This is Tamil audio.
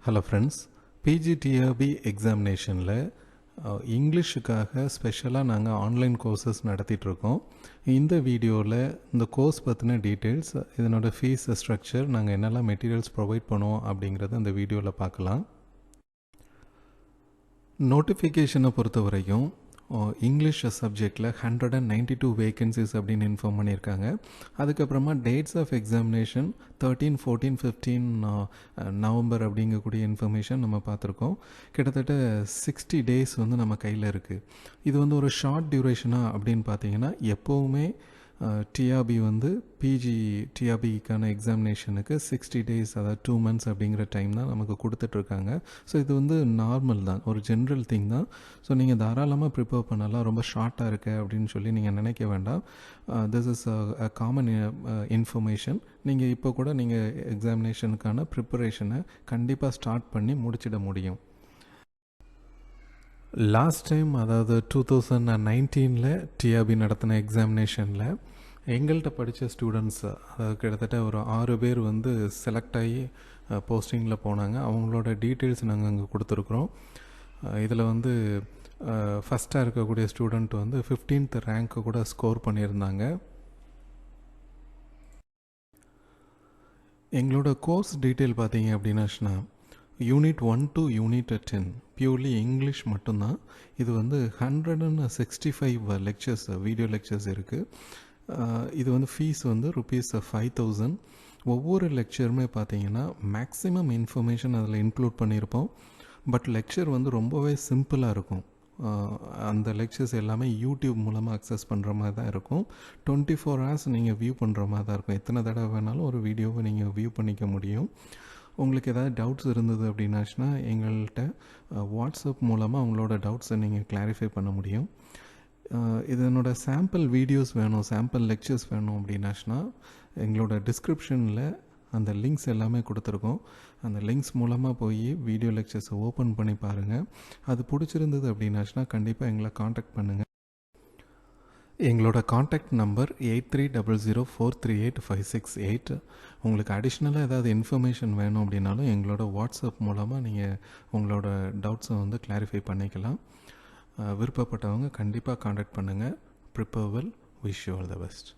ஹலோ ஃப்ரெண்ட்ஸ், பிஜி டிஆர்பி எக்ஸாமினேஷனில் இங்கிலீஷுக்காக ஸ்பெஷலாக நாங்கள் ஆன்லைன் கோர்சஸ் நடத்திட்டுருக்கோம். இந்த வீடியோவில் இந்த கோர்ஸ் பற்றின டீட்டெயில்ஸ், இதனோட ஃபீஸ் ஸ்ட்ரக்சர், நாங்கள் என்னெல்லாம் மெட்டீரியல்ஸ் ப்ரொவைட் பண்ணுவோம் அப்படிங்கிறத இந்த வீடியோவில் பார்க்கலாம். நோட்டிஃபிகேஷனை பொறுத்த வரைக்கும் இங்கிலீஷ் சப்ஜெக்டில் 192 வேக்கன்சிஸ் அப்படின்னு இன்ஃபார்ம் பண்ணியிருக்காங்க. அதுக்கப்புறமா டேட்ஸ் ஆஃப் எக்ஸாமினேஷன் 13, 14, 15 நவம்பர் அப்படிங்கக்கூடிய இன்ஃபர்மேஷன் நம்ம பார்த்துருக்கோம். கிட்டத்தட்ட 60 டேஸ் வந்து நம்ம கையில் இருக்குது. இது வந்து ஒரு ஷார்ட் டியூரேஷனாக அப்படின்னு பார்த்தீங்கன்னா, எப்போவுமே டிஆர்பி வந்து பிஜி டிஆர்பிக்கான எக்ஸாமினேஷனுக்கு 60 டேஸ், அதாவது 2 months அப்படிங்கிற டைம் தான் நமக்கு கொடுத்துட்ருக்காங்க. ஸோ இது வந்து நார்மல் தான், ஒரு ஜென்ரல் திங் தான். ஸோ நீங்கள் தாராளமாக ப்ரிப்பேர் பண்ணலாம். ரொம்ப ஷார்ட்டாக இருக்கு அப்படின்னு சொல்லி நீங்கள் நினைக்க வேண்டாம். This is a common information. நீங்கள் இப்போ கூட நீங்கள் எக்ஸாமினேஷனுக்கான ப்ரிப்பரேஷனை கண்டிப்பாக ஸ்டார்ட் பண்ணி முடிச்சிட முடியும். லாஸ்ட் டைம், அதாவது 2019 டிஆர்பி நடத்தின எக்ஸாமினேஷனில் எங்கள்கிட்ட படித்த ஸ்டூடெண்ட்ஸ், அதாவது கிட்டத்தட்ட ஒரு 6 பேர் வந்து செலக்ட் ஆகி போஸ்டிங்கில் போனாங்க. அவங்களோட டீட்டெயில்ஸ் நாங்கள் அங்கே கொடுத்துருக்குறோம். இதில் வந்து ஃபஸ்ட்டாக இருக்கக்கூடிய ஸ்டூடெண்ட் வந்து 15th ரேங்க்கு கூட ஸ்கோர் பண்ணியிருந்தாங்க. எங்களோட கோர்ஸ் டீட்டெயில் பார்த்தீங்க அப்படின்னாச்சுன்னா, unit 1 to unit 10 purely English மட்டும்தான். இது வந்து 165 லெக்சர்ஸ், வீடியோ லெக்சர்ஸ் இருக்குது. இது வந்து ஃபீஸ் வந்து ₹5,000. ஒவ்வொரு லெக்சருமே பார்த்தீங்கன்னா மேக்ஸிமம் இன்ஃபர்மேஷன் அதில் இன்க்ளூட் பண்ணியிருப்போம். பட் லெக்சர் வந்து ரொம்பவே சிம்பிளாக இருக்கும். அந்த லெக்சர்ஸ் எல்லாமே யூடியூப் மூலமாக அக்சஸ் பண்ணுற மாதிரி தான் இருக்கும். 24 hours நீங்கள் வியூ பண்ணுற மாதிரி தான் இருக்கும். எத்தனை தடவை வேணாலும் ஒரு வீடியோவை நீங்கள் வியூ பண்ணிக்க முடியும். உங்களுக்கு ஏதாவது டவுட்ஸ் இருந்தது அப்படின்னாச்சுன்னா எங்கள்கிட்ட வாட்ஸ்அப் மூலமாக உங்களோட டவுட்ஸை நீங்கள் கிளாரிஃபை பண்ண முடியும். இதனோட சாம்பிள் வீடியோஸ் வேணும், சாம்பிள் லெக்சர்ஸ் வேணும் அப்படின்னாச்சுன்னா எங்களோட டிஸ்கிரிப்ஷனில் அந்த லிங்க்ஸ் எல்லாமே கொடுத்துருக்கோம். அந்த லிங்க்ஸ் மூலமாக போய் வீடியோ லெக்சர்ஸை ஓப்பன் பண்ணி பாருங்கள். அது பிடிச்சிருந்தது அப்படின்னாச்சுன்னா கண்டிப்பாக எங்களை காண்டாக்ட் பண்ணுங்கள். எங்களோட காண்டாக்ட் நம்பர் 8300438568. உங்களுக்கு அடிஷ்னலாக ஏதாவது இன்ஃபர்மேஷன் வேணும் அப்படின்னாலும் எங்களோட வாட்ஸ்அப் மூலமாக நீங்கள் உங்களோட டவுட்ஸை வந்து கிளாரிஃபை பண்ணிக்கலாம். விருப்பப்பட்டவங்க கண்டிப்பாக காண்டாக்ட் பண்ணுங்கள். Prepare well. Wish you all the best.